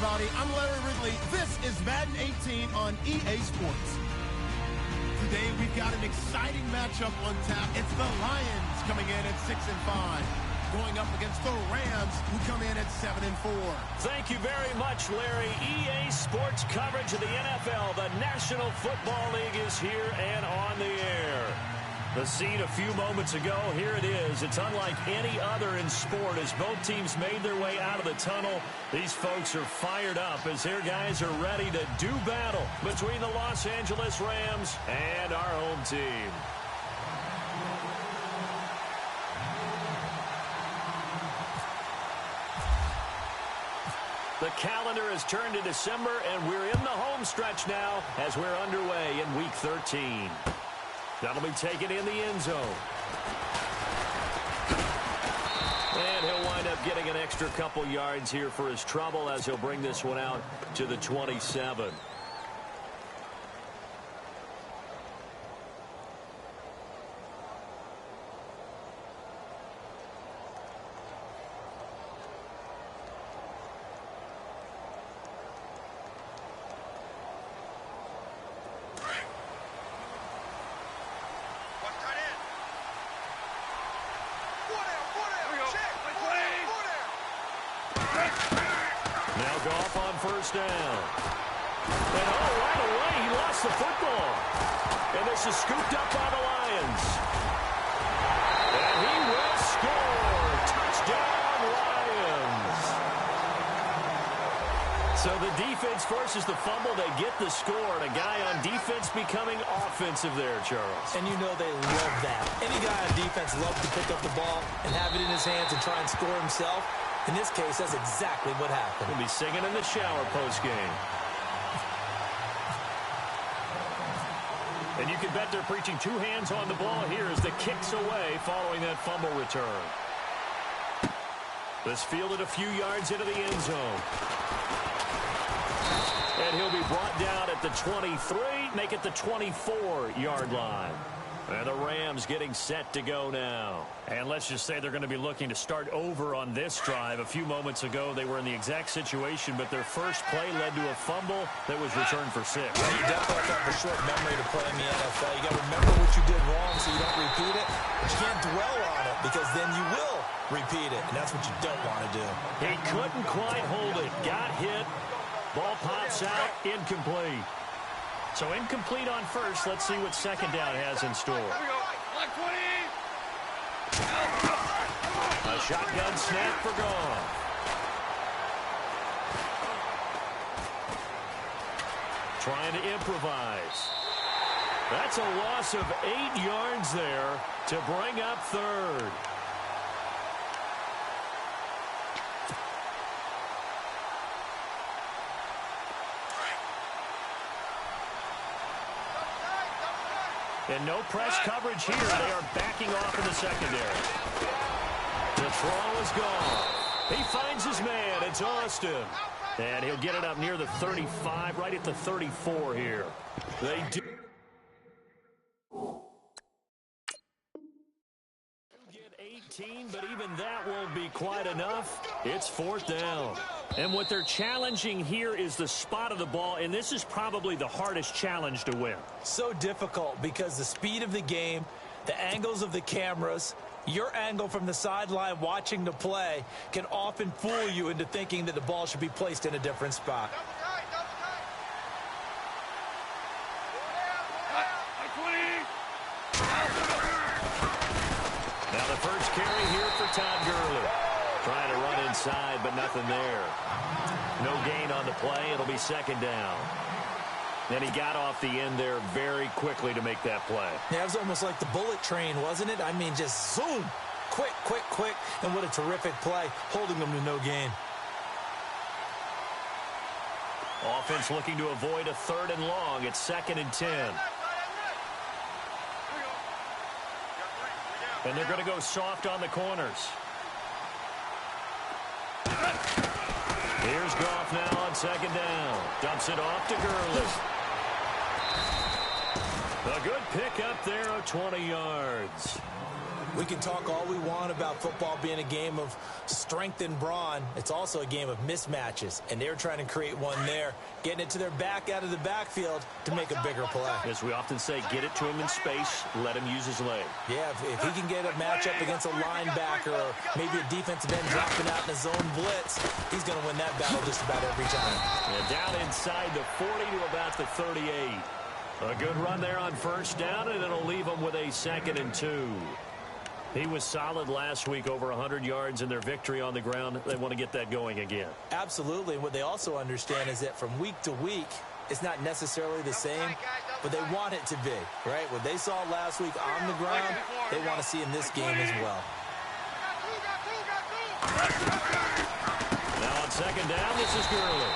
everybody. I'm Larry Ridley. This is Madden 18 on EA Sports. Today, we've got an exciting matchup on tap. It's the Lions coming in at 6-5, going up against the Rams, who come in at 7-4. Thank you very much, Larry. EA Sports coverage of the NFL. The National Football League is here and on the air. The scene a few moments ago, here it is. It's unlike any other in sport as both teams made their way out of the tunnel. These folks are fired up as their guys are ready to do battle between the Los Angeles Rams and our home team. The calendar has turned to December, and we're in the home stretch now as we're underway in Week 13. That'll be taken in the end zone. And he'll wind up getting an extra couple yards here for his trouble as he'll bring this one out to the 27. Goff on first down. And right away, he lost the football. And this is scooped up by the Lions. And he will score. Touchdown, Lions. So the defense forces the fumble. They get the score. And a guy on defense becoming offensive there, Charles. And you know they love that. Any guy on defense loves to pick up the ball and have it in his hands and try and score himself. In this case, that's exactly what happened. He'll be singing in the shower post-game. And you can bet they're preaching two hands on the ball here as the kick's away following that fumble return. This fielded a few yards into the end zone. And he'll be brought down at the 23, make it the 24-yard line. And the Rams getting set to go now. And let's just say they're going to be looking to start over on this drive. A few moments ago, they were in the exact situation, but their first play led to a fumble that was returned for 6. Well, you definitely have a short memory to play in the NFL. You got to remember what you did wrong so you don't repeat it. But you can't dwell on it because then you will repeat it, and that's what you don't want to do. He couldn't quite hold it. Got hit. Ball pops out. Incomplete. So incomplete on first. Let's see what second down has in store. A shotgun snap for Goff. Trying to improvise. That's a loss of 8 yards there to bring up third. And no press coverage here. They are backing off in the secondary. The throw is gone. He finds his man. It's Austin. And he'll get it up near the 35, right at the 34 here. They do get 18, but even that won't be quite enough. It's fourth down. And what they're challenging here is the spot of the ball, and this is probably the hardest challenge to win. So difficult because the speed of the game, the angles of the cameras, your angle from the sideline watching the play can often fool you into thinking that the ball should be placed in a different spot. Now the first carry here for Todd Gurley. Trying to run inside, but nothing there. No gain on the play. It'll be second down. And he got off the end there very quickly to make that play. Yeah, it was almost like the bullet train, wasn't it? I mean, just zoom. Quick, quick, quick. And what a terrific play, holding them to no gain. Offense looking to avoid a third and long. It's 2nd and 10. And they're going to go soft on the corners. Here's Goff now on second down. Dumps it off to Gurley. A good pick up there of 20 yards. We can talk all we want about football being a game of strength and brawn. It's also a game of mismatches, and they're trying to create one there, getting it to their back out of the backfield to make a bigger play. As we often say, get it to him in space, let him use his leg. Yeah, if he can get a matchup against a linebacker or maybe a defensive end dropping out in a zone blitz, he's going to win that battle just about every time. And down inside the 40 to about the 38. A good run there on first down, and it'll leave him with a 2nd and 2. He was solid last week, over 100 yards in their victory on the ground. They want to get that going again. Absolutely. And what they also understand is that from week to week, it's not necessarily the same, but they want it to be, right? What they saw last week on the ground, they want to see in this game as well. Now on 2nd down, this is Gurley.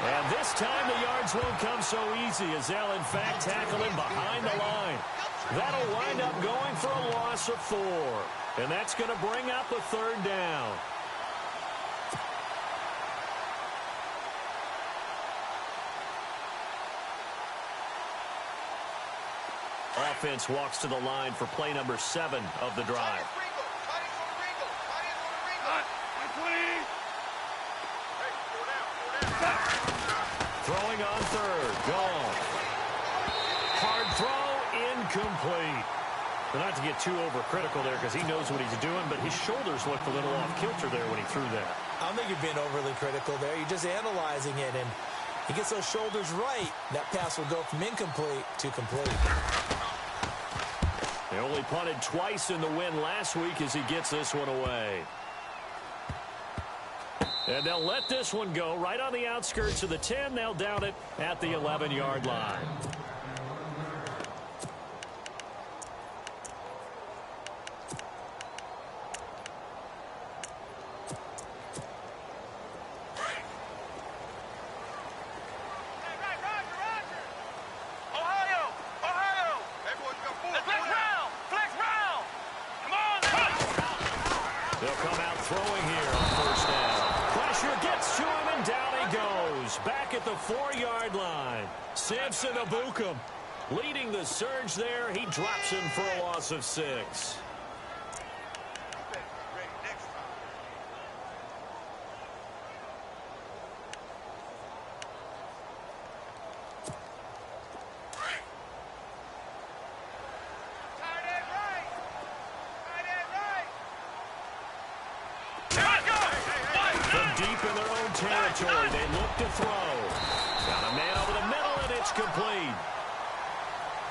And this time the yards won't come so easy as they'll, in fact, tackle him behind the line. That'll wind up going for a loss of 4. And that's going to bring up a 3rd down. Offense walks to the line for play number 7 of the drive. Throwing on 3rd. Gone. Hard throw, incomplete. But not to get too overcritical there because he knows what he's doing, but his shoulders looked a little off kilter there when he threw that. I don't think you're being overly critical there. You're just analyzing it, and he gets those shoulders right. That pass will go from incomplete to complete. They only punted twice in the win last week as he gets this one away. And they'll let this one go right on the outskirts of the 10. They'll down it at the 11-yard line. They'll come out throwing here on first down. Pressure gets to him, and down he goes. Back at the 4-yard line. Samson Ebukam leading the surge there. He drops him for a loss of 6. Territory. They look to throw. Got a man over the middle, and it's complete.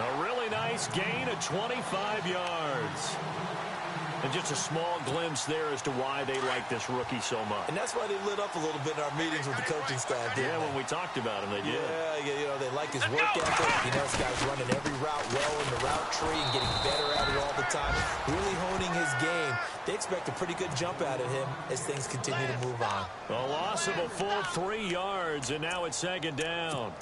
A really nice gain of 25 yards. And just a small glimpse there as to why they like this rookie so much. And that's why they lit up a little bit in our meetings with the coaching staff, didn't they? When we talked about him, they did. Yeah, you know, they like his work ethic. You know, this guy's running every route well in the route tree and getting better at it all the time, really honing his game. They expect a pretty good jump out of him as things continue to move on. A loss of a full 3 yards, and now it's 2nd down.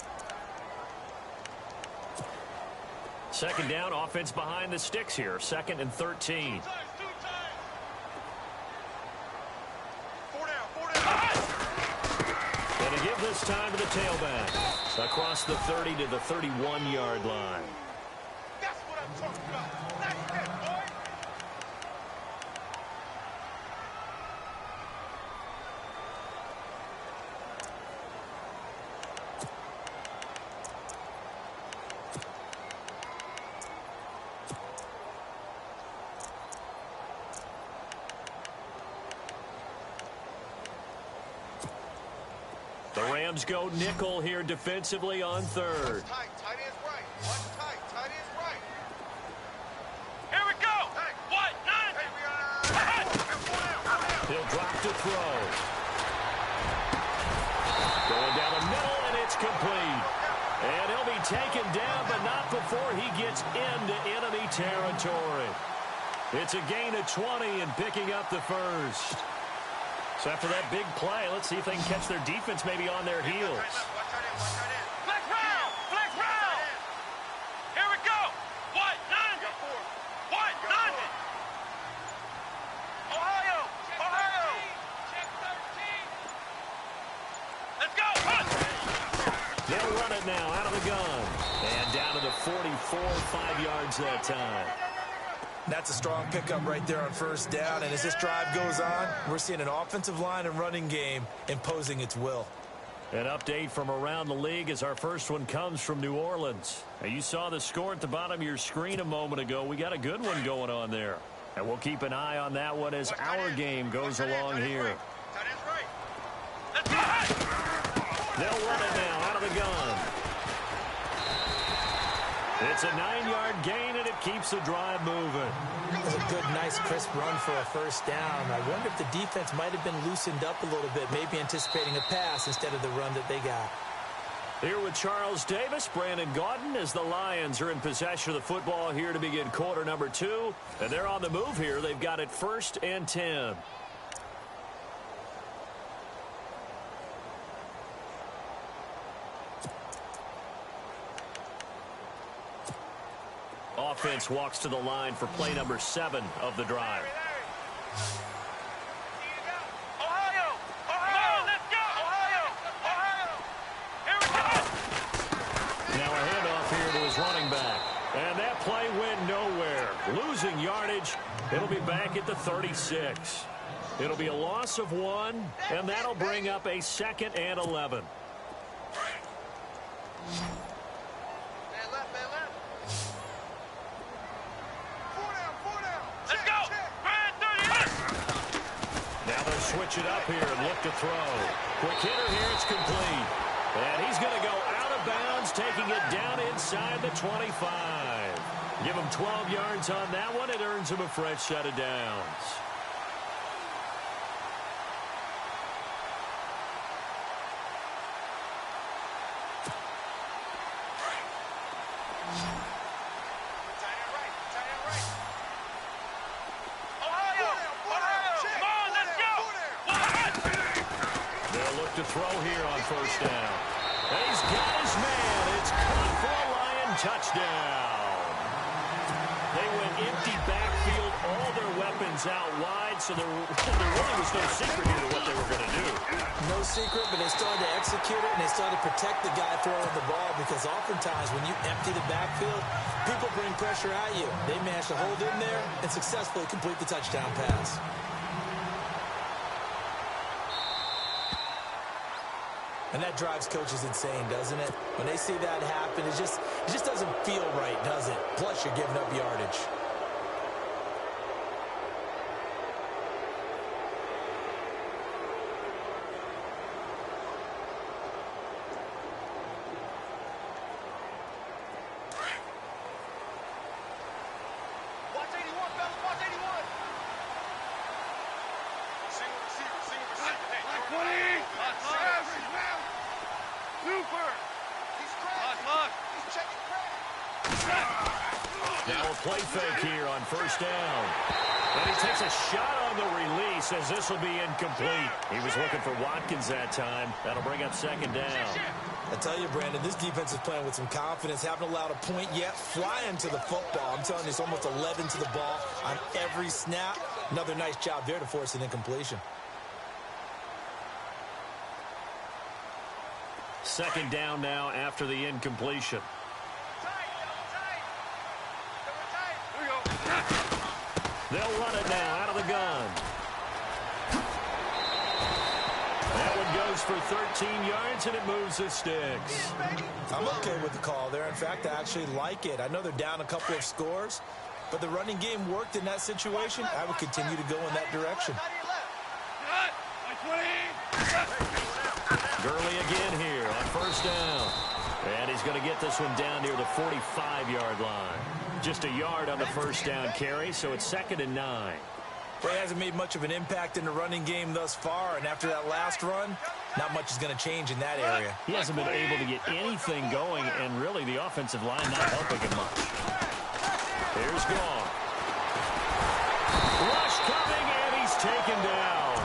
2nd down, offense behind the sticks here. 2nd and 13. And to give this time to the tailback. Across the 30 to the 31-yard line. That's what I'm talking about. That's it, boy. The Rams go nickel here defensively on 3rd. Tight end's right. Watch tight. Tight end's right. Here we go. Hey, what? 9. Hey, we are. He'll drop to throw. Going down the middle, and it's complete. And he'll be taken down, but not before he gets into enemy territory. It's a gain of 20 and picking up the first. So after that big play, let's see if they can catch their defense maybe on their heels. Flex round! Flex round! Here we go! What? 9? What? 9? Ohio! Ohio! Check 13! Let's go! They'll run it now out of the gun. And down to the 44, 5 yards that time. That's a strong pickup right there on first down. And as this drive goes on, we're seeing an offensive line and running game imposing its will. An update from around the league as our first one comes from New Orleans. Now, you saw the score at the bottom of your screen a moment ago. We got a good one going on there. And we'll keep an eye on that one as our game goes along here. They'll run it now out of the gun. It's a 9-yard gain, and it keeps the drive moving. It's a good, nice, crisp run for a first down. I wonder if the defense might have been loosened up a little bit, maybe anticipating a pass instead of the run that they got. Here with Charles Davis, Brandon Gaudin, as the Lions are in possession of the football here to begin quarter number 2. And they're on the move here. They've got it 1st and 10. Offense walks to the line for play number 7 of the drive. Ohio! Ohio! Let's go! Ohio! Ohio! Here we go! Now a handoff here to his running back. And that play went nowhere. Losing yardage. It'll be back at the 36. It'll be a loss of 1, and that'll bring up a 2nd and 11. Switch it up here and look to throw. Quick hitter here, it's complete. And he's going to go out of bounds, taking it down inside the 25. Give him 12 yards on that one. It earns him a fresh set of downs. To throw here on first down. And he's got his man. It's caught for a Lion touchdown. They went empty backfield, all their weapons out wide, so there really was no secret here to what they were going to do. No secret, but they started to execute it, and they started to protect the guy throwing the ball, because oftentimes when you empty the backfield, people bring pressure at you. They managed to hold in there and successfully complete the touchdown pass. And that drives coaches insane, doesn't it? When they see that happen, it just doesn't feel right, does it? Plus, you're giving up yardage. Watch 81, fellas. Watch 81. Single receiver. Hey, 20. Super! He's cracking. He's checking crack. Now a play fake here on first down. And he takes a shot on the release as this will be incomplete. He was looking for Watkins that time. That'll bring up 2nd down. I tell you, Brandon, this defense is playing with some confidence. Haven't allowed a point yet. Flying to the football. I'm telling you, it's almost 11 to the ball on every snap. Another nice job there to force an incompletion. 2nd down now after the incompletion. They'll run it now out of the gun. That one goes for 13 yards, and it moves the sticks. I'm okay with the call there. In fact, I actually like it. I know they're down a couple of scores, but the running game worked in that situation. I would continue to go in that direction. Gurley again here on first down. And he's going to get this one down near the 45-yard line. Just a yard on the first down carry, so it's 2nd and 9. Well, he hasn't made much of an impact in the running game thus far, and after that last run, not much is going to change in that area. He hasn't been able to get anything going, and really the offensive line not helping him much. Here's Gone. Rush coming, and he's taken down.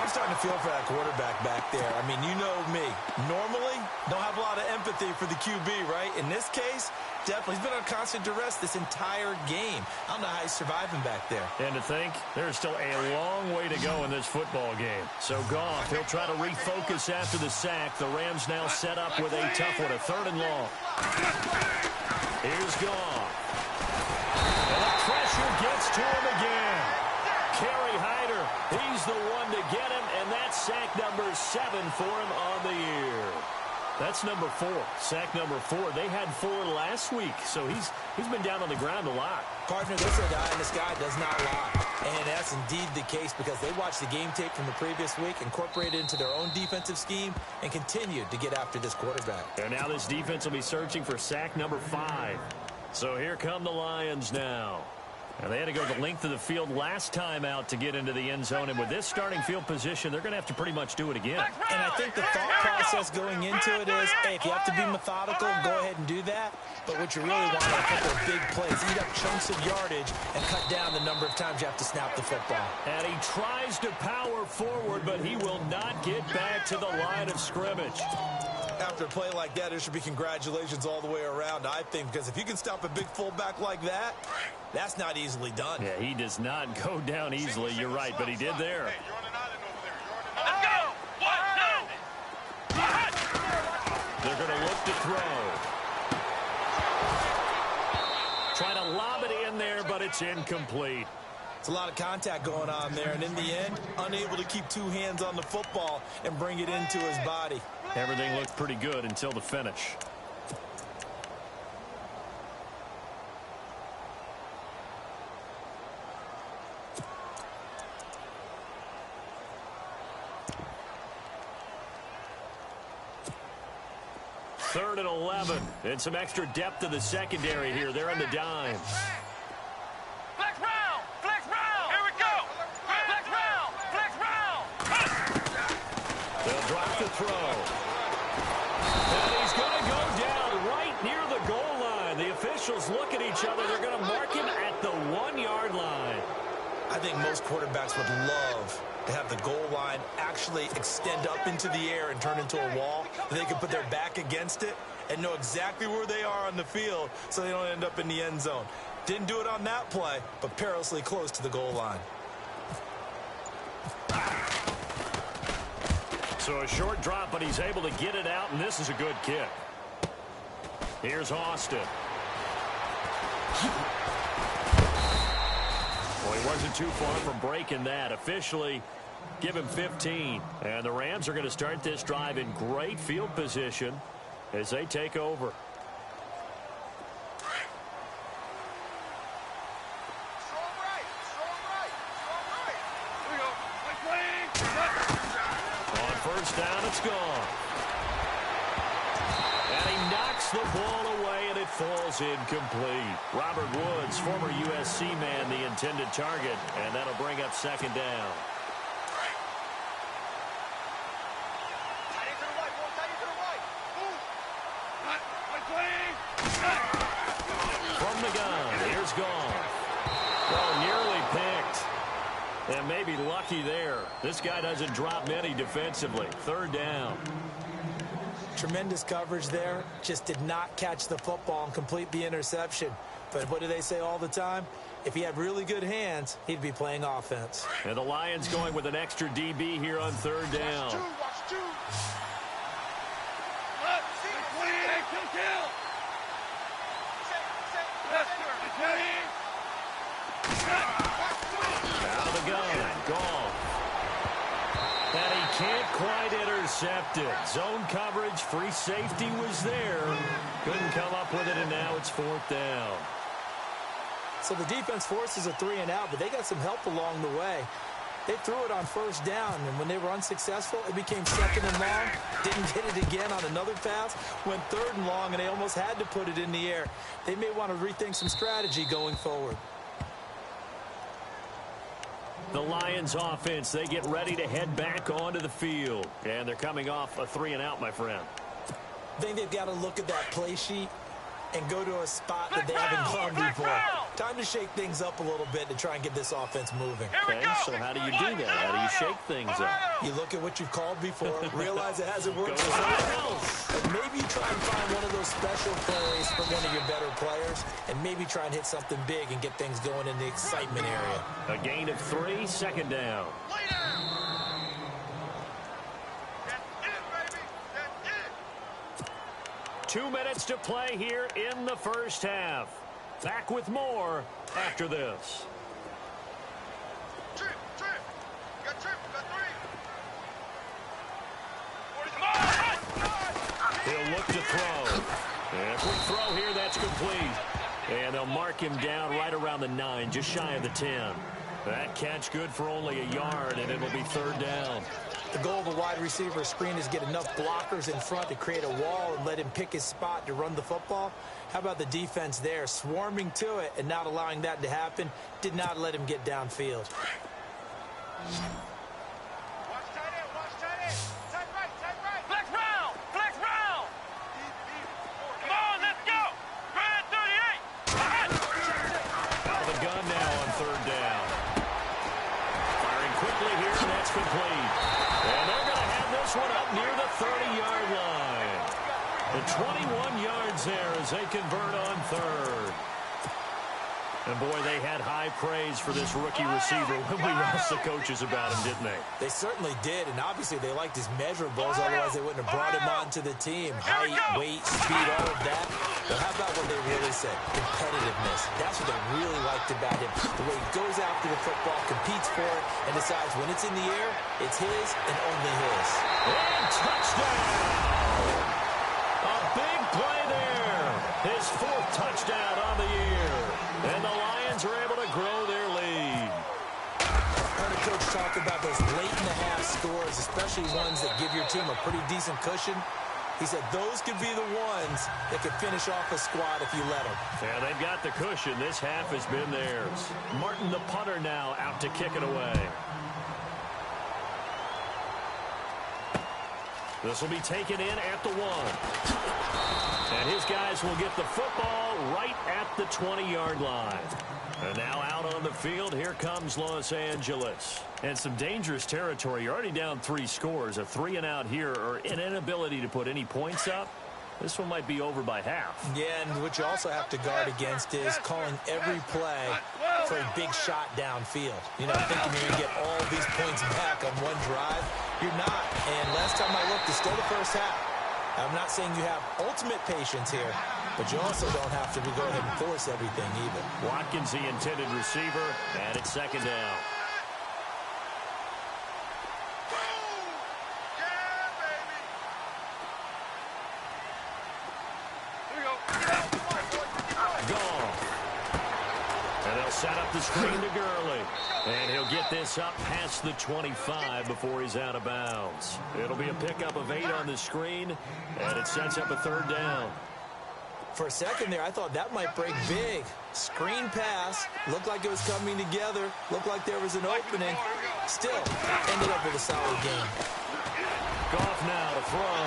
I'm starting to feel for that quarterback back there. I mean, you know me. Normally, don't have a lot of empathy for the QB, right? In this case, definitely. He's been on constant duress this entire game. I don't know how he's surviving back there. And to think, there's still a long way to go in this football game. So Goff, he'll try to refocus after the sack. The Rams now set up with a tough one, a 3rd and long. Here's Goff. And the pressure He's the one to get him, and that's sack number 7 for him on the year. That's number 4. Sack number 4. They had 4 last week, so he's been down on the ground a lot. Partner, this is a guy, and this guy does not lie. And that's indeed the case because they watched the game tape from the previous week, incorporated it into their own defensive scheme, and continued to get after this quarterback. And now this defense will be searching for sack number 5. So here come the Lions now. And they had to go the length of the field last time out to get into the end zone. And with this starting field position, they're going to have to pretty much do it again. And I think the thought process going into it is, hey, if you have to be methodical, go ahead and do that. But what you really want are a couple of big plays, eat up chunks of yardage, and cut down the number of times you have to snap the football. And he tries to power forward, but he will not get back to the line of scrimmage. After a play like that, there should be congratulations all the way around, I think, because if you can stop a big fullback like that, that's not easily done. Yeah, he does not go down easily. You're right, but he did there. Hey, you're on an island over there. Let's go! They're going to look to throw. Trying to lob it in there, but it's incomplete. It's a lot of contact going on there, and in the end, unable to keep 2 hands on the football and bring it into his body. Everything looked pretty good until the finish. Third and 11, and some extra depth to the secondary here. They're in the dime. Flex round! Flex round! Here we go! Flex round! Flex round! They'll drop the throw. And he's going to go down right near the goal line. The officials look at each other. They're going to mark him at the 1-yard line. I think most quarterbacks would love to have the goal line actually extend up into the air and turn into a wall. And they can put their back against it and know exactly where they are on the field so they don't end up in the end zone. Didn't do it on that play, but perilously close to the goal line. So a short drop, but he's able to get it out, and this is a good kick. Here's Austin. Well, he wasn't too far from breaking that. Officially, give him 15. And the Rams are going to start this drive in great field position as they take over. Strong right! Strong right! Strong right! Here we go. Play. On first down, it's gone. And he knocks the ball away, and it falls incomplete. Robert Woods, former USC man, the intended target, and that'll bring up second down. Tight end to the right, boy. Tight end to the right. Move. From the gun, here's Goff. Well, nearly picked. And maybe lucky there. This guy doesn't drop many defensively. Third down. Tremendous coverage there. Just did not catch the football and complete the interception. But what do they say all the time? If he had really good hands, he'd be playing offense. And the Lions going with an extra DB here on third down. Watch two. Kill. Out of the gun. Goff. And he can't quite intercept it. Zone coverage, free safety was there. Couldn't come up with it, and now it's fourth down. So the defense forces a 3 and out, but they got some help along the way. They threw it on first down, and when they were unsuccessful, it became second and long. Didn't get it again on another pass. Went third and long, and they almost had to put it in the air. They may want to rethink some strategy going forward. The Lions offense, they get ready to head back onto the field. And they're coming off a 3 and out, my friend. I think they've got to look at that play sheet and go to a spot that they haven't gone before. Time to shake things up a little bit to try and get this offense moving. Okay, so how do you do that? How do you shake things up? You look at what you've called before, realize it hasn't worked for someone else. And maybe you try and find one of those special plays for one of your better players, and maybe try and hit something big and get things going in the excitement area. A gain of 3, second down. 2 minutes to play here in the first half. Back with more after this. Trip. they'll mark him down right around the 9, just shy of the 10. That catch good for only a yard, and it'll be third down. The goal of a wide receiver screen is get enough blockers in front to create a wall and let him pick his spot to run the football. How about the defense there, swarming to it and not allowing that to happen? Did not let him get downfield. Watch tight end, watch tight end. Tight right, tight right. Flex round, flex round. Come on, let's go. Run 38. The gun now on third down. Firing quickly here, and that's complete. And they're going to have this one up near the 30-yard line. The 21 yards there as they convert on third. And, boy, they had high praise for this rookie receiver when we asked the coaches about him, didn't they? They certainly did, and obviously they liked his measurables, otherwise they wouldn't have brought him onto the team. Height, weight, speed, all of that. But how about what they really said? Competitiveness. That's what they really liked about him. The way he goes after the football, competes for it, and decides when it's in the air, it's his and only his. And touchdown! A big play there. His 4th touchdown on the year. And the Lions are able to grow their lead. I heard a coach talk about those late-in-the-half scores, especially ones that give your team a pretty decent cushion. He said those could be the ones that could finish off a squad if you let them. Yeah, they've got the cushion. This half has been theirs. Martin, the punter, now out to kick it away. This will be taken in at the 1. And his guys will get the football right at the 20-yard line. And now out on the field, here comes Los Angeles. And some dangerous territory. You're already down 3 scores. A 3-and-out here, or an inability to put any points up. This one might be over by half. Yeah, and what you also have to guard against is calling every play for a big shot downfield. You know, thinking you're going to get all these points back on one drive. You're not. And last time I looked, it's still the first half. I'm not saying you have ultimate patience here, but you also don't have to go ahead and force everything either. Watkins, the intended receiver, and it's second down. Set up the screen to Gurley. And he'll get this up past the 25 before he's out of bounds. It'll be a pickup of 8 on the screen, and it sets up a third down. For a second there, I thought that might break big. Screen pass. Looked like it was coming together. Looked like there was an opening. Still, ended up with a solid game. Goff now to throw.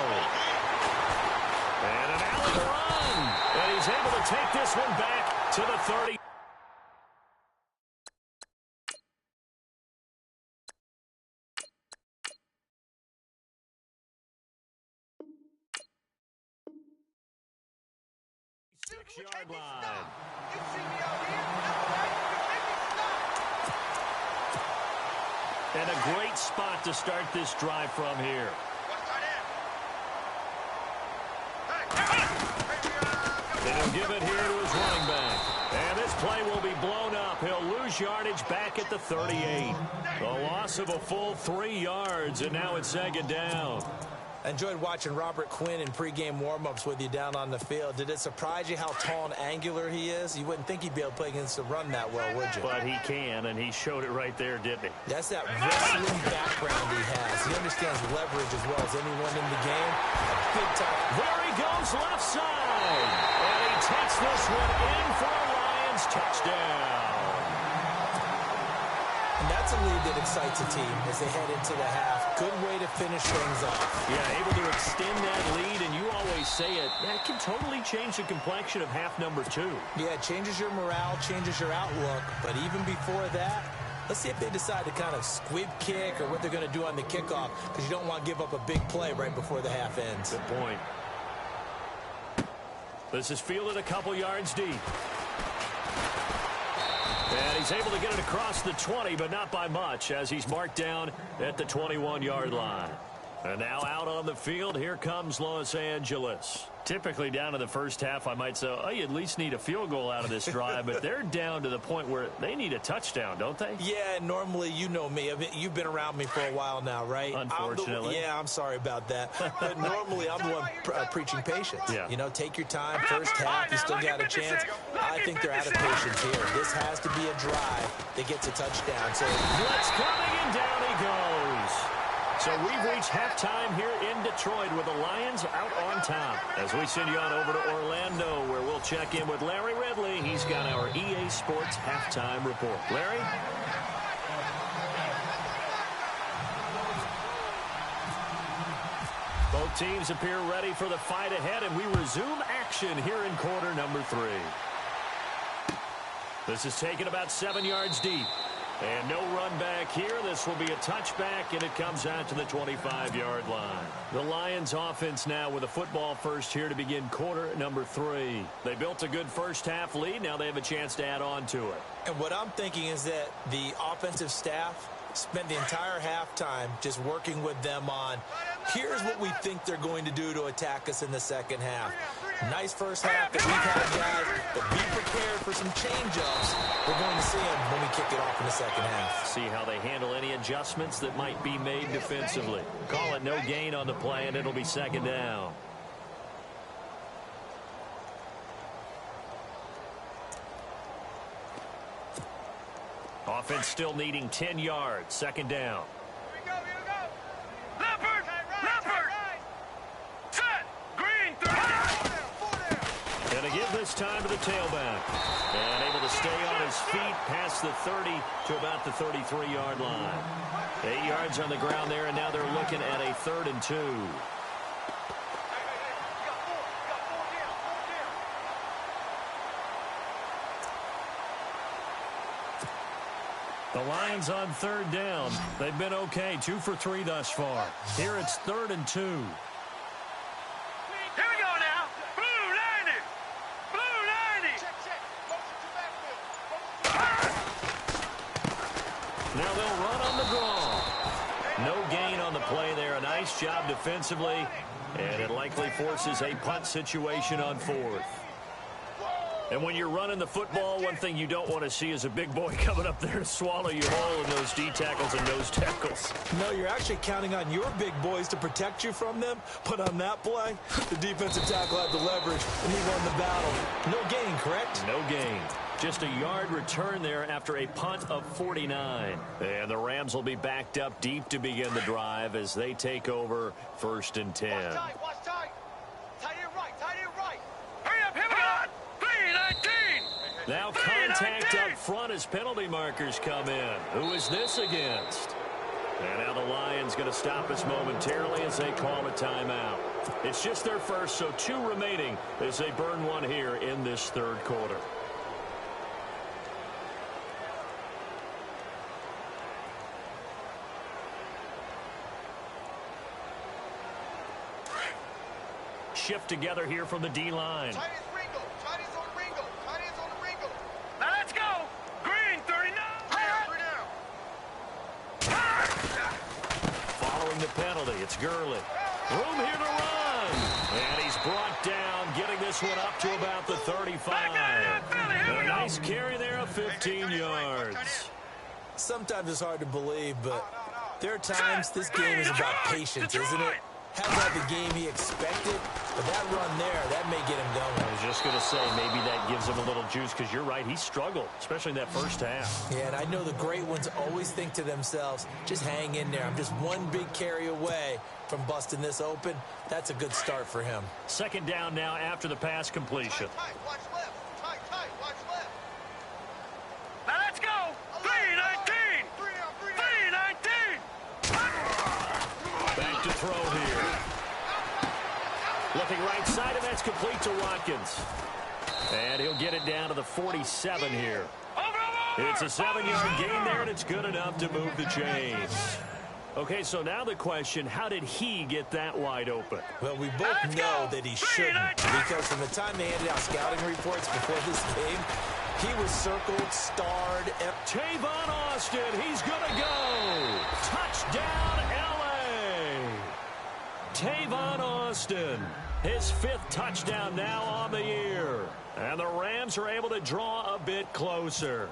And an alley run. And he's able to take this one back to the 30. Yard line. You see me out here, right? You And a great spot to start this drive from here. And he'll give it here to his running back. And this play will be blown up. He'll lose yardage back at the 38. The loss of a full 3 yards, and now it's second down. I enjoyed watching Robert Quinn in pregame warm-ups with you down on the field. Did it surprise you how tall and angular he is? You wouldn't think he'd be able to play against the run that well, would you? But he can, and he showed it right there, didn't he? That's that wrestling background he has. He understands leverage as well as anyone in the game. Big time. There he goes left side. And he takes this one in for a Lions touchdown. And that's a lead that excites a team as they head into the half. Good way to finish things off. Yeah, able to extend that lead, and you always say it, that can totally change the complexion of half number 2. Yeah, it changes your morale, changes your outlook. But even before that, let's see if they decide to kind of squib kick or what they're going to do on the kickoff, because you don't want to give up a big play right before the half ends. Good point. This is fielded a couple yards deep. And he's able to get it across the 20, but not by much, as he's marked down at the 21-yard line. And now out on the field, here comes Los Angeles. Typically down to the first half, I might say, oh, you at least need a field goal out of this drive, but they're down to the point where they need a touchdown, don't they? Yeah, normally, you know me. You've been around me for a while now, right? Unfortunately. I'm sorry about that. But normally, I'm the one preaching patience. Yeah. You know, take your time. First half, you still got a chance. I think they're out of patience here. This has to be a drive that gets a touchdown. So blitz coming, and down he goes. So we've reached halftime here in Detroit with the Lions out on top. As we send you on over to Orlando, where we'll check in with Larry Ridley. He's got our EA Sports halftime report. Larry? Both teams appear ready for the fight ahead, and we resume action here in quarter number 3. This is taken about 7 yards deep. And no run back here. This will be a touchback, and it comes out to the 25-yard line. The Lions offense now with a football first here to begin quarter number 3. They built a good first-half lead. Now they have a chance to add on to it. And what I'm thinking is that the offensive staff spent the entire halftime just working with them on, here's what we think they're going to do to attack us in the second half. Nice first half that we've had, guys, but be prepared for some change-ups. We're going to see them when we kick it off in the second half. See how they handle any adjustments that might be made defensively. Call it no gain on the play, and it'll be second down. Offense still needing 10 yards. Second down. Here we go. Leopard! Leopard! Set! Green! 30! Gonna give this time to the tailback. And able to stay on his feet past the 30 to about the 33-yard line. 8 yards on the ground there, and now they're looking at a 3rd and 2. The Lions on 3rd down. They've been okay, 2 for 3 thus far. Here it's 3rd and 2. Here we go now. Blue 90. Blue 90. Check. Now they'll run on the draw. No gain on the play there. A nice job defensively. And it likely forces a punt situation on 4th. And when you're running the football, one thing you don't want to see is a big boy coming up there to swallow you whole in those D tackles and nose tackles. No, you're actually counting on your big boys to protect you from them. But on that play, the defensive tackle had the leverage, and he won the battle. No gain, correct? No gain. Just a yard return there after a punt of 49. And the Rams will be backed up deep to begin the drive as they take over 1st and 10. Watch tight. Tight end right. Hurry up, here we go. 3-19. Now contact up front as penalty markers come in. Who is this against? And now the Lions going to stop us momentarily as they call a timeout. It's just their first, so 2 remaining as they burn one here in this 3rd quarter. Shift together here from the D-line. Tight ends Ringo. Tight ends on Ringo. Tight ends on the Ringo. Now let's go. Green 39. Following the penalty, it's Gurley. Room here to run. And he's brought down, getting this one up to about the 35. A nice carry there of 15 yards. Sometimes it's hard to believe, but there are times this game is about patience, isn't it? Hasn't had the game he expected, but that run there, that may get him going. I was just going to say, maybe that gives him a little juice, because you're right, he struggled, especially in that first half. Yeah, and I know the great ones always think to themselves, just hang in there. I'm just one big carry away from busting this open. That's a good start for him. Second down now after the pass completion. Tight, watch left. Tight, watch left. Now let's go. 3-19. 3-19. Back to throw here. Looking right side, and that's complete to Watkins. And he'll get it down to the 47 here. It's a 7-yard gain there, and it's good enough to move the chains. Okay, so now the question, how did he get that wide open? Well, we both know that he shouldn't, because from the time they handed out scouting reports before this game, he was circled, starred. Tavon Austin, he's going to go. Touchdown, L.A. Tavon Austin. His 5th touchdown now on the year. And the Rams are able to draw a bit closer.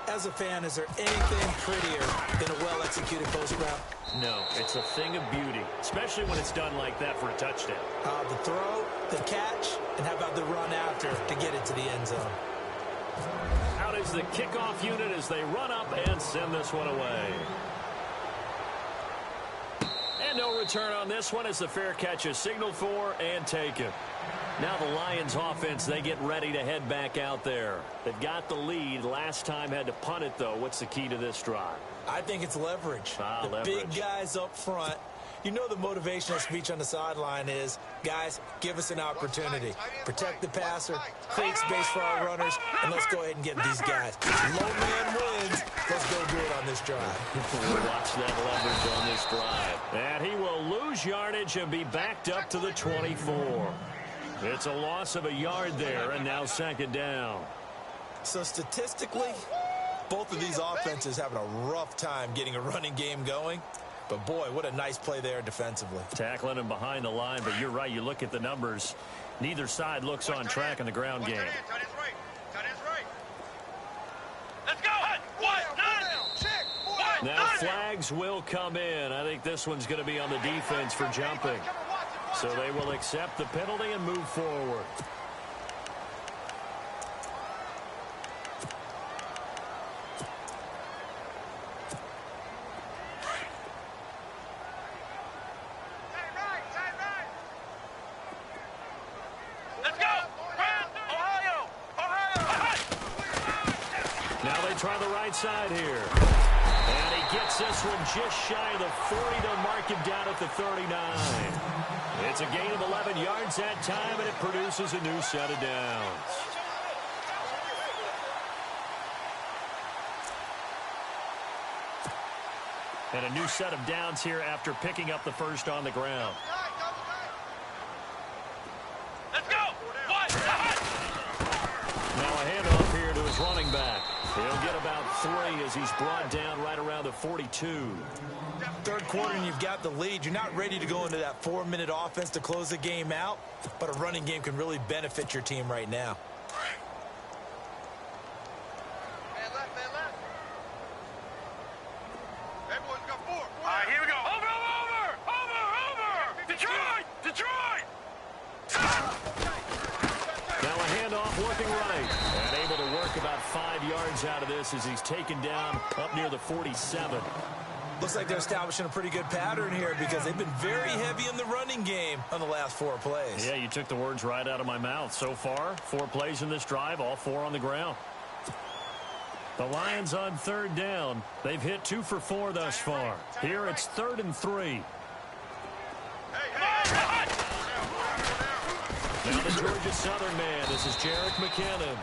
As a fan, is there anything prettier than a well-executed post route? No, it's a thing of beauty, especially when it's done like that for a touchdown. The throw, the catch, and how about the run after to get it to the end zone? Out is the kickoff unit as they run up and send this one away. And no return on this one as the fair catch is signaled for and taken. Now the Lions offense, they get ready to head back out there. They've got the lead. Last time had to punt it, though. What's the key to this drive? I think it's leverage. The leverage. Big guys up front. You know the motivational speech on the sideline is, guys, give us an opportunity. Protect the passer, create space for our runners, and let's go ahead and get these guys. Low man wins. Let's go do it on this drive. Watch that leverage on this drive. And he will lose yardage and be backed up to the 24. It's a loss of a yard there, and now 2nd down. So statistically, both of these offenses having a rough time getting a running game going. But, boy, what a nice play there defensively. Tackling him behind the line, but you're right. You look at the numbers. Neither side looks on track in the ground game. Let's go. Now flags will come in. I think this one's going to be on the defense for jumping. So they will accept the penalty and move forward. Try the right side here. And he gets this one just shy of the 40 to mark him down at the 39. It's a gain of 11 yards that time, and it produces a new set of downs. And a new set of downs here after picking up the first on the ground. Let's go. Now a handoff here to his running back. He'll get about 3 as he's brought down right around the 42. Third quarter and you've got the lead. You're not ready to go into that 4-minute offense to close the game out, but a running game can really benefit your team right now. Man left. Everyone's got 4. All right, here we go. Over. Detroit. Now a handoff looking right. And able to work about 5 yards out of this as he's taken down up near the 47. Looks like they're establishing a pretty good pattern here because they've been very heavy in the running game on the last 4 plays. Yeah, you took the words right out of my mouth. So far, 4 plays in this drive, all 4 on the ground. The Lions on 3rd down. They've hit 2 for 4 thus far. Here it's 3rd and 3. Now the Georgia Southern man, this is Jerick McKinnon.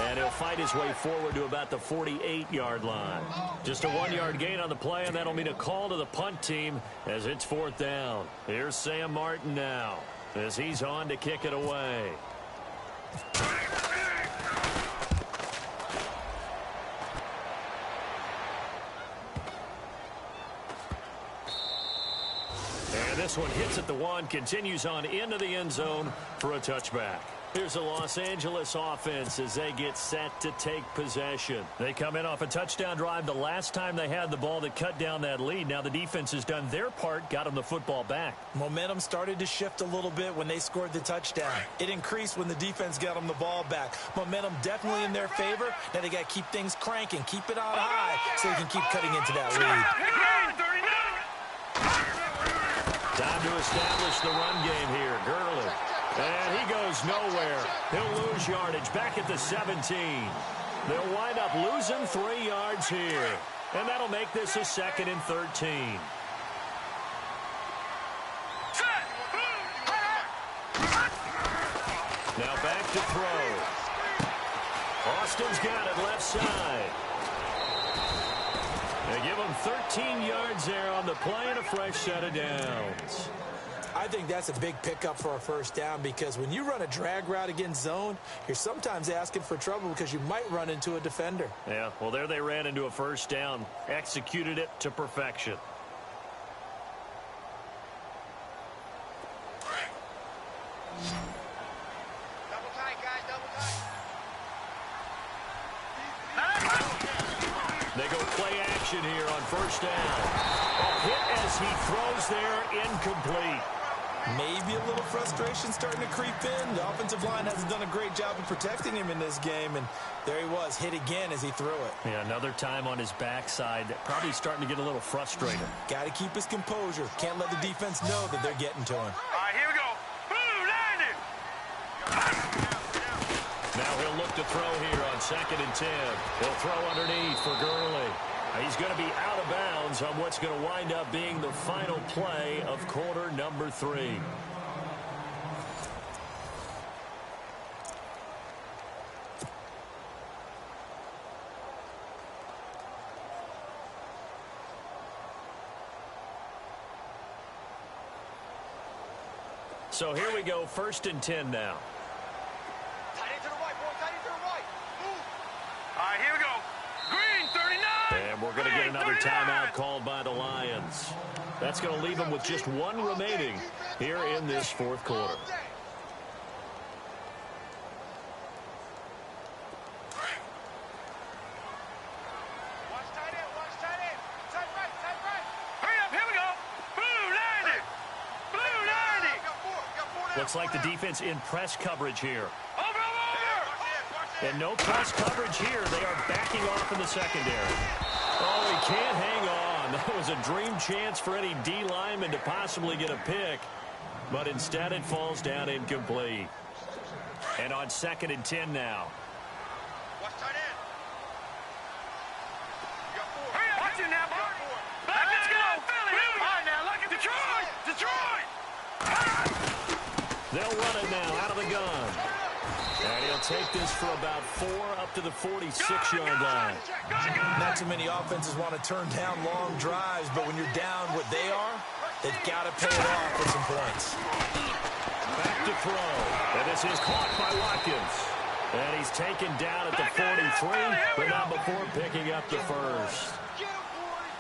And he'll fight his way forward to about the 48-yard line. Just a 1-yard gain on the play, and that'll mean a call to the punt team as it's 4th down. Here's Sam Martin now as he's on to kick it away. And this one hits at the 1, continues on into the end zone for a touchback. Here's the Los Angeles offense as they get set to take possession. They come in off a touchdown drive the last time they had the ball that cut down that lead. Now the defense has done their part, got them the football back. Momentum started to shift a little bit when they scored the touchdown. It increased when the defense got them the ball back. Momentum definitely in their favor. Now they got to keep things cranking, keep it on high so they can keep cutting into that lead. Time to establish the run game here. Gurley. And he goes nowhere. He'll lose yardage back at the 17. They'll wind up losing 3 yards here. And that'll make this a 2nd and 13. Now back to throw. Austin's got it left side. They give him 13 yards there on the play and a fresh set of downs. I think that's a big pickup for a first down because when you run a drag route against zone, you're sometimes asking for trouble because you might run into a defender. Yeah, well, there they ran into a first down, executed it to perfection. conversion here on first down. A hit as he throws there, incomplete. Maybe a little frustration starting to creep in. The offensive line hasn't done a great job of protecting him in this game, and there he was, hit again as he threw it. Yeah, another time on his backside. Probably starting to get a little frustrated. Got to keep his composure. Can't let the defense know that they're getting to him. All right, here we go. Boom, landed. Now he'll look to throw here on 2nd and 10. He'll throw underneath for Gurley. He's going to be out of bounds on what's going to wind up being the final play of quarter number 3. So here we go, 1st and 10 now. Tight end to the right, boy. Tight end to the right. Move. All right, here we go. Green, 39. And we're going to get another timeout called by the Lions. That's going to leave them with just one remaining here in this 4th quarter. Watch tight end. Watch tight end. Tight right, tight right. Hurry up, here we go. Blue, landed. Blue, landed. Got four now. Looks like the defense in press coverage here. Over. Watch it. And no press coverage here. They are backing off in the secondary. Oh, he can't hang on. That was a dream chance for any D lineman to possibly get a pick. But instead it falls down incomplete. And on 2nd and 10 now. Watch tight end. You got four. Hurry up. Watch it now, boy. Let's go. Philly. All right, now, look at Detroit. Detroit. They'll run it now out of the gun. And he'll take this for about 4 up to the 46-yard line. Not too many offenses want to turn down long drives, but when you're down what they are, they've got to pay it off with some points. Back to throw. And this is caught by Watkins. And he's taken down at the 43, but not before picking up the first.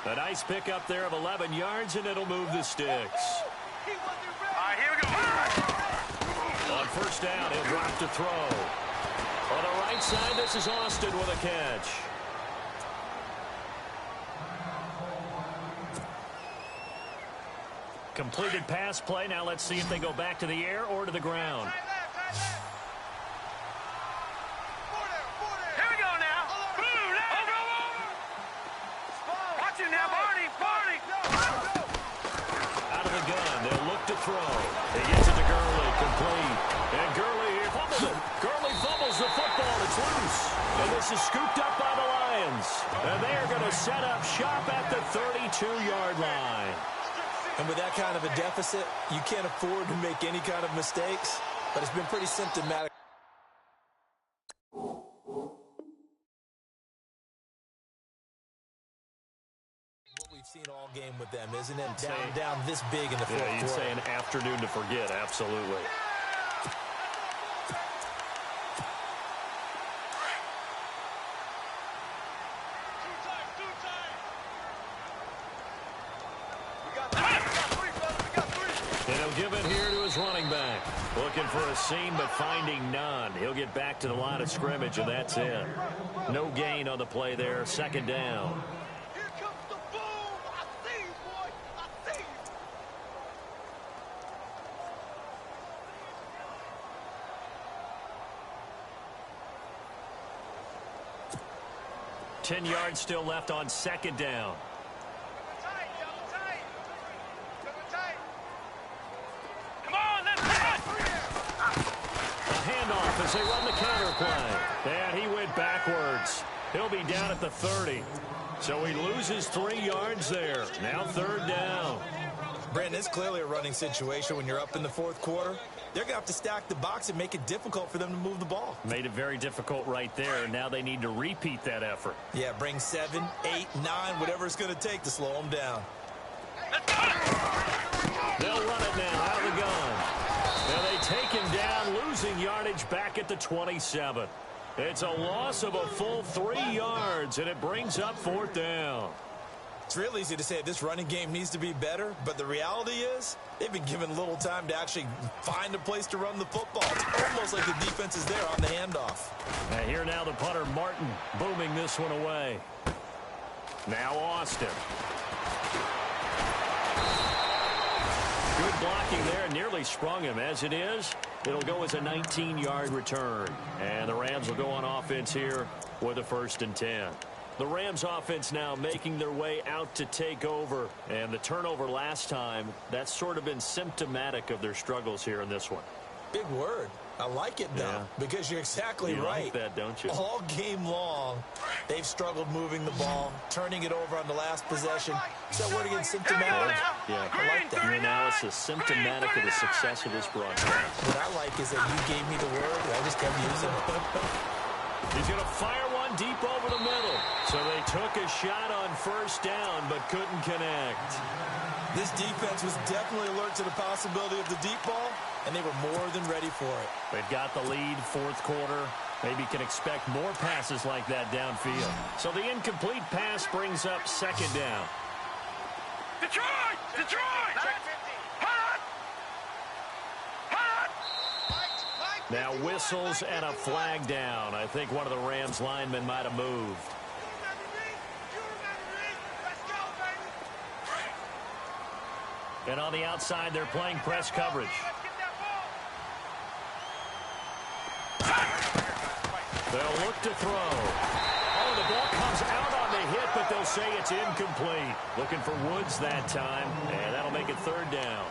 A nice pickup there of 11 yards, and it'll move the sticks. All right, here we go. On first down, he'll drop to throw. On the right side, this is Austin with a catch. Completed pass play. Now let's see if they go back to the air or to the ground. Here we go now. Boom, over. Watch it now, Barney. Out of the gun, they'll look to throw. He gets it to Gurley, complete. And Gurley here fumbles it. Gurley fumbles the football. It's loose. And this is scooped up by the Lions. And they are going to set up shop at the 32-yard line. And with that kind of a deficit, you can't afford to make any kind of mistakes, but it's been pretty symptomatic. What we've seen all game with them, isn't it? Down this big in the fourth quarter. You'd say an afternoon to forget, absolutely. And he'll give it here to his running back. Looking for a seam, but finding none. He'll get back to the line of scrimmage, and that's it. No gain on the play there. 2nd down. Here comes the boom. I see you, boy. I see you. 10 yards still left on 2nd down. As they run the counter play. And he went backwards. He'll be down at the 30. So he loses 3 yards there. Now 3rd down. Brandon, it's clearly a running situation when you're up in the fourth quarter. They're going to have to stack the box and make it difficult for them to move the ball. Made it very difficult right there. Now they need to repeat that effort. Yeah, bring 7, 8, 9, whatever it's going to take to slow them down. They'll run it now out of the gun. Now they take him down, losing yardage back at the 27. It's a loss of a full 3 yards, and it brings up 4th down. It's real easy to say this running game needs to be better, but the reality is they've been given little time to actually find a place to run the football. It's almost like the defense is there on the handoff. And here now the punter, Martin, booming this one away. Now Austin. Good blocking there. Nearly sprung him. As it is, it'll go as a 19-yard return. And the Rams will go on offense here with a 1st and 10. The Rams offense now making their way out to take over. And the turnover last time, that's sort of been symptomatic of their struggles here in this one. Big word. I like it, though, because you're exactly right. You like that, don't you? All game long, they've struggled moving the ball, turning it over on the last possession. Is that word again, symptomatic? Yeah, I like that. Your analysis, symptomatic of the success of this broadcast. What I like is that you gave me the word, I just kept using it. He's going to fire one deep over the middle. So they took a shot on 1st down, but couldn't connect. This defense was definitely alert to the possibility of the deep ball, and they were more than ready for it. They've got the lead, 4th quarter. Maybe can expect more passes like that downfield. So the incomplete pass brings up 2nd down. Detroit! Detroit! Now whistles and a flag down. I think one of the Rams linemen might have moved. And on the outside, they're playing press coverage. They'll look to throw. Oh, the ball comes out on the hit, but they'll say it's incomplete. Looking for Woods that time, and that'll make it 3rd down.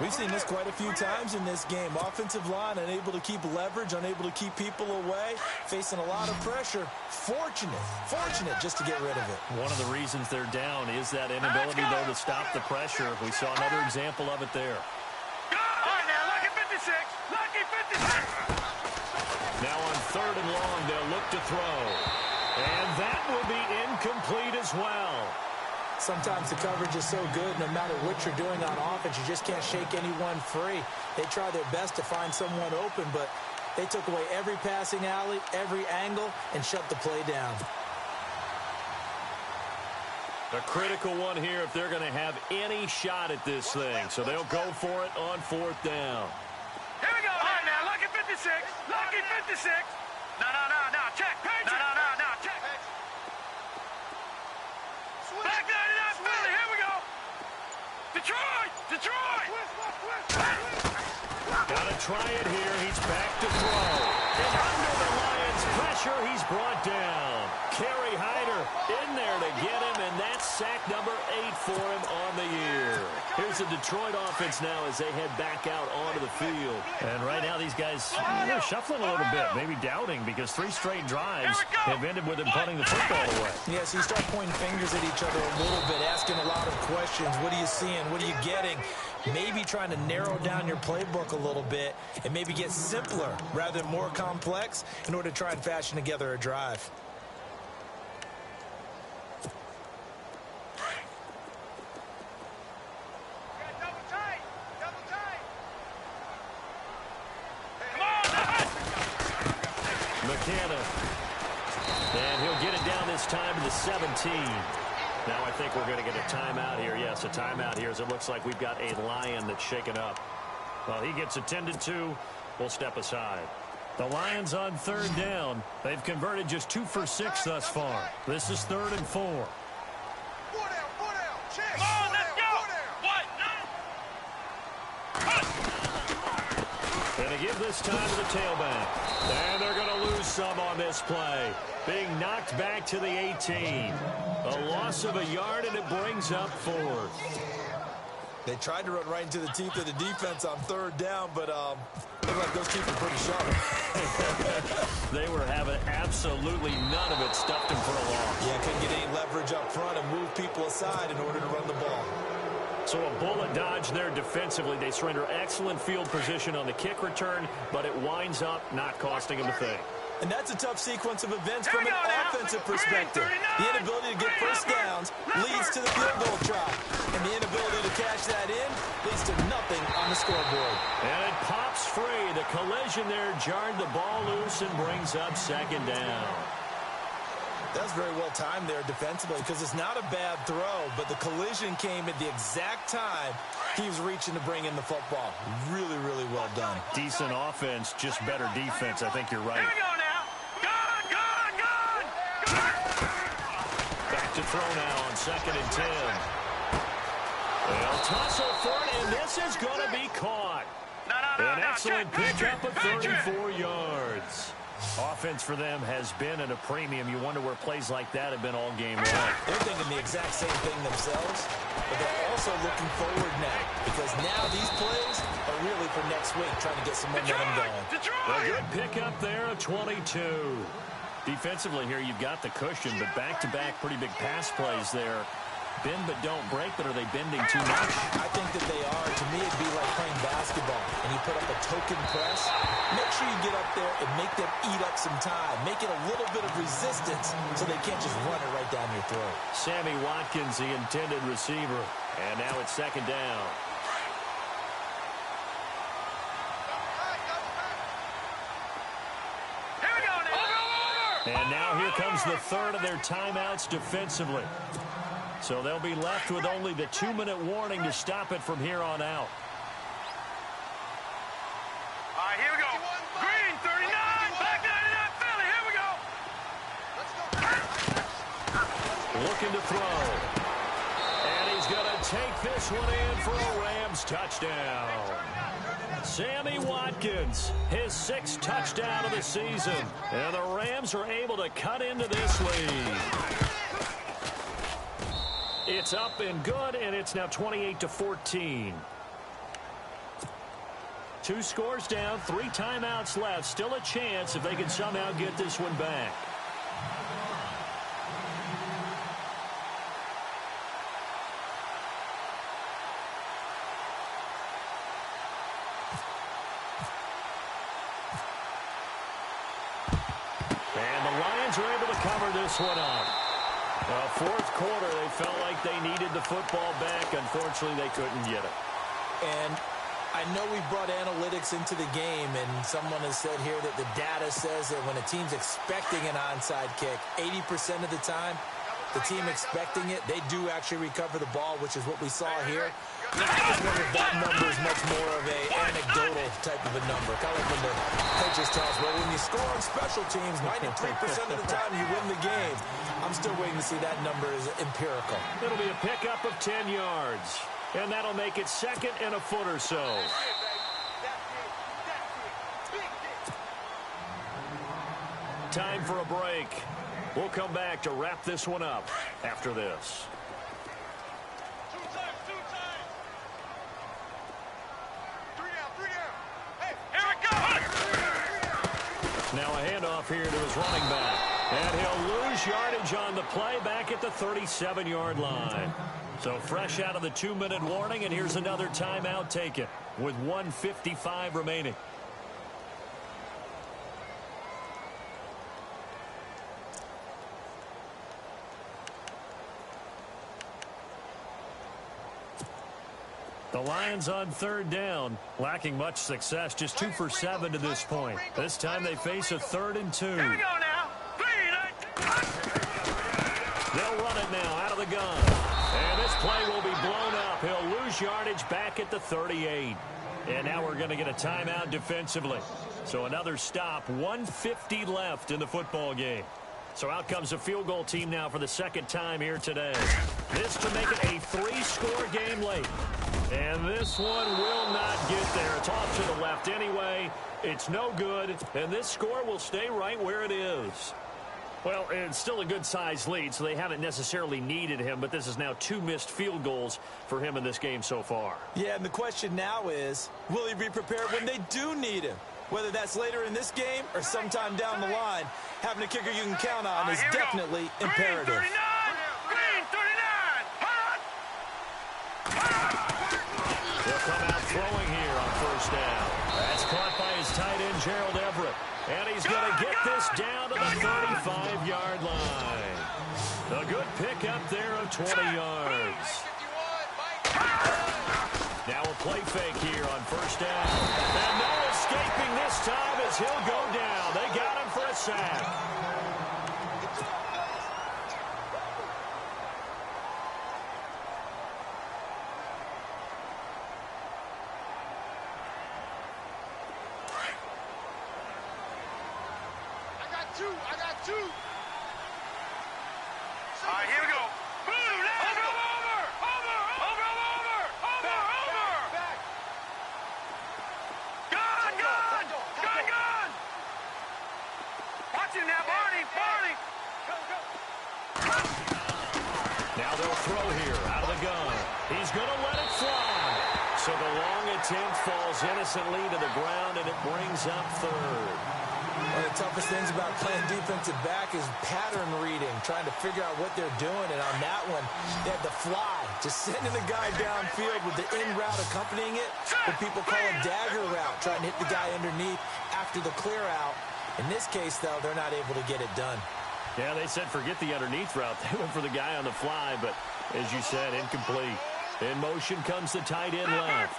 We've seen this quite a few times in this game. Offensive line unable to keep leverage, unable to keep people away, facing a lot of pressure. Fortunate just to get rid of it. One of the reasons they're down is that inability, though, to stop the pressure. We saw another example of it there. All right, now, lucky 56. Lucky 56. Now on 3rd and long, they'll look to throw. And that will be incomplete as well. Sometimes the coverage is so good, no matter what you're doing on offense, you just can't shake anyone free. They try their best to find someone open, but they took away every passing alley, every angle, and shut the play down. A critical one here if they're going to have any shot at this thing. So they'll go for it on 4th down. Here we go. All right, now, lucky 56. Lucky 56. No, check. No, check. Back 99 Philly, here we go. Detroit. Gotta try it here. He's back to throw. And under the Lions' pressure, he's brought down. Kerry Hyder in there to get him, and that's sack number 8 for him on the year. Here's the Detroit offense now as they head back out onto the field. And right now these guys are shuffling a little bit, maybe doubting, because 3 straight drives have ended with them punting the football away. Yeah, so you start pointing fingers at each other a little bit, asking a lot of questions. What are you seeing? What are you getting? Maybe trying to narrow down your playbook a little bit and maybe get simpler rather than more complex in order to try and fashion together a drive. McKenna. And he'll get it down this time to the 17. Now I think we're going to get a timeout here. Yes, a timeout here as it looks like we've got a Lion that's shaken up. Well, he gets attended to. We'll step aside. The Lions on 3rd down. They've converted just 2 for 6 thus far. This is 3rd and 4. 4 down. Check. Come on, let's go. Going to give this time to the tailback. And they're going to lose some on this play. Being knocked back to the 18. A loss of a yard, and it brings up 4th. They tried to run right into the teeth of the defense on 3rd down, but looked like those teeth were pretty sharp. They were having absolutely none of it, stuffed him for a loss. Yeah, couldn't get any leverage up front and move people aside in order to run the ball. So a bullet dodge there defensively. They surrender excellent field position on the kick return, but it winds up not costing them a thing. And that's a tough sequence of events from an offensive perspective. The inability to get first downs leads to the field goal try. And the inability to cash that in leads to nothing on the scoreboard. And it pops free. The collision there jarred the ball loose and brings up 2nd down. That was very well timed there defensively because it's not a bad throw, but the collision came at the exact time he was reaching to bring in the football. Really, really well done. Decent offense, just better defense. I think you're right. Here we go now. Gun! Back to throw now on 2nd and 10. They'll tussle for it, and this is going to be caught. An excellent pickup of 34 yards. Offense for them has been at a premium. You wonder where plays like that have been all game long. They're thinking the exact same thing themselves, but they're also looking forward now because now these plays are really for next week, trying to get some momentum going. A good pickup there of 22. Defensively here, you've got the cushion, but back-to-back pretty big pass plays there. Bend but don't break, but are they bending too much? I think that they are. To me, it'd be like playing basketball, and you put up a token press. Make sure you get up there and make them eat up some time. Make it a little bit of resistance so they can't just run it right down your throat. Sammy Watkins, the intended receiver, and now it's 2nd down. And now here comes the 3rd of their timeouts defensively. So they'll be left with only the 2-minute warning to stop it from here on out. All right, here we go. Green, 39, back 99, Philly, here we go. Let's go. Looking to throw. And he's going to take this one in for a Rams touchdown. Sammy Watkins, his 6th touchdown of the season. And the Rams are able to cut into this lead. It's up and good, and it's now 28-14. 2 scores down, 3 timeouts left. Still a chance if they can somehow get this one back. And the Lions are able to cover this one up. 4th quarter, they felt like they needed the football back. Unfortunately, they couldn't get it. And I know we brought analytics into the game, and someone has said here that the data says that when a team's expecting an onside kick, 80% of the time, the team expecting it, they do actually recover the ball, which is what we saw here. I just wonder if that number is much more of an anecdotal type of a number. Kind of like when the coaches tell us, well, when you score on special teams, 93% of the time you win the game. I'm still waiting to see that number is empirical. It'll be a pickup of 10 yards. And that'll make it 2nd and a foot or so. Time for a break. We'll come back to wrap this one up after this. Two times. 3 down. Hey, here it goes. Now a handoff here to his running back. And he'll lose yardage on the play back at the 37-yard line. So fresh out of the 2-minute warning, and here's another timeout taken with 1:55 remaining. The Lions on 3rd down, lacking much success, just 2 for 7 to this point. This time they face a 3rd and 2. Here we go now. They'll run it now out of the gun. And this play will be blown up. He'll lose yardage back at the 38. And now we're going to get a timeout defensively. So another stop, 1:50 left in the football game. So out comes a field goal team now for the 2nd time here today. This to make it a 3-score game late. And this one will not get there. It's off to the left anyway. It's no good. And this score will stay right where it is. Well, it's still a good-sized lead, so they haven't necessarily needed him, but this is now 2 missed field goals for him in this game so far. Yeah, and the question now is, will he be prepared when they do need him? Whether that's later in this game or sometime down the line, having a kicker you can count on is definitely imperative. Green 39. They'll come out throwing here on 1st down. That's caught by his tight end, Gerald Everett. And he's going to get this down to the 35-yard line. A good pickup there of 20 yards. Now a play fake here on 1st down. And no escaping this time as he'll go down. They got him for a sack. I got two. All right, here we go. throw here out of the gun. He's going to let it fly. So the long attempt falls innocently to the ground, and it brings up third. One of the toughest things about playing defensive back is pattern reading, trying to figure out what they're doing. And on that one, they had the fly, just sending the guy downfield with the in route accompanying it, what people call a dagger route, trying to hit the guy underneath after the clear out. In this case, though, they're not able to get it done. Yeah, they said forget the underneath route. They went for the guy on the fly, but as you said, incomplete. In motion comes the tight end left.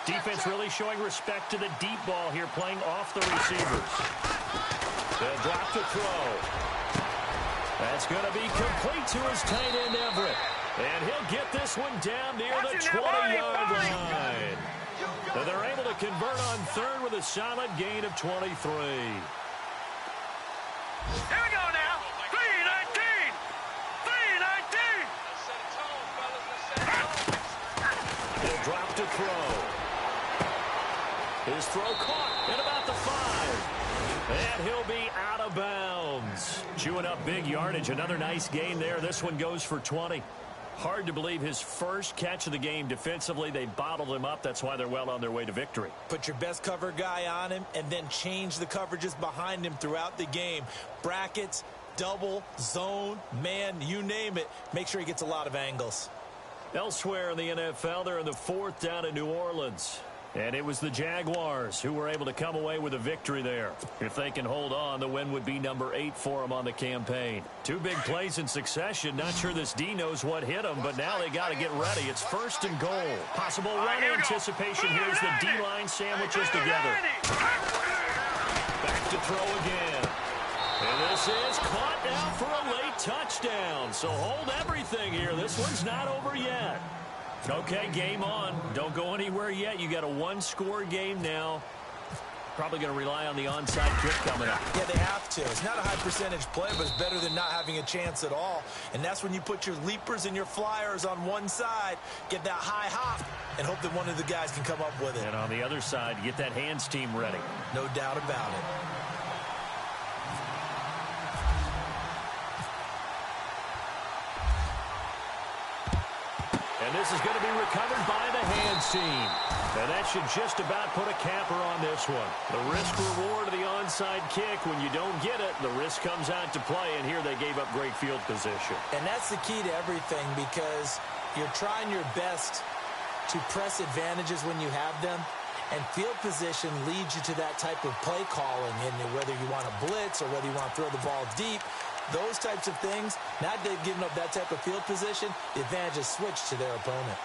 Defense really showing respect to the deep ball here, playing off the receivers. They'll drop to throw. That's going to be complete to his tight end, Everett. And he'll get this one down near the 20-yard line. And they're able to convert on third with a solid gain of 23. Here we go now. 3-19. 3-19. He'll drop to throw. His throw caught at about the 5. And he'll be out of bounds. Chewing up big yardage. Another nice gain there. This one goes for 20. Hard to believe his first catch of the game defensively. They bottled him up. That's why they're well on their way to victory. Put your best cover guy on him and then change the coverages behind him throughout the game. Brackets, double, zone, man, you name it. Make sure he gets a lot of angles. Elsewhere in the NFL, they're in the 4th down in New Orleans. And it was the Jaguars who were able to come away with a victory there. If they can hold on, the win would be number 8 for them on the campaign. 2 big plays in succession. Not sure this D knows what hit them, but now they got to get ready. It's 1st and goal. Possible run anticipation. Here's the D-line sandwiches together. Back to throw again. And this is caught now for a late touchdown. So hold everything here. This one's not over yet. Okay, game on. Don't go anywhere yet. You got a 1-score game now. Probably going to rely on the onside kick coming up. Yeah, they have to. It's not a high percentage play, but it's better than not having a chance at all. And that's when you put your leapers and your flyers on one side, get that high hop, and hope that one of the guys can come up with it. And on the other side, get that hands team ready. No doubt about it. And this is going to be recovered by the hands team. And that should just about put a capper on this one. The risk-reward of the onside kick. When you don't get it, the risk comes out to play. And here they gave up great field position. And that's the key to everything, because you're trying your best to press advantages when you have them. And field position leads you to that type of play calling. And whether you want to blitz or whether you want to throw the ball deep, those types of things, now they've given up that type of field position, the advantage is switched to their opponent.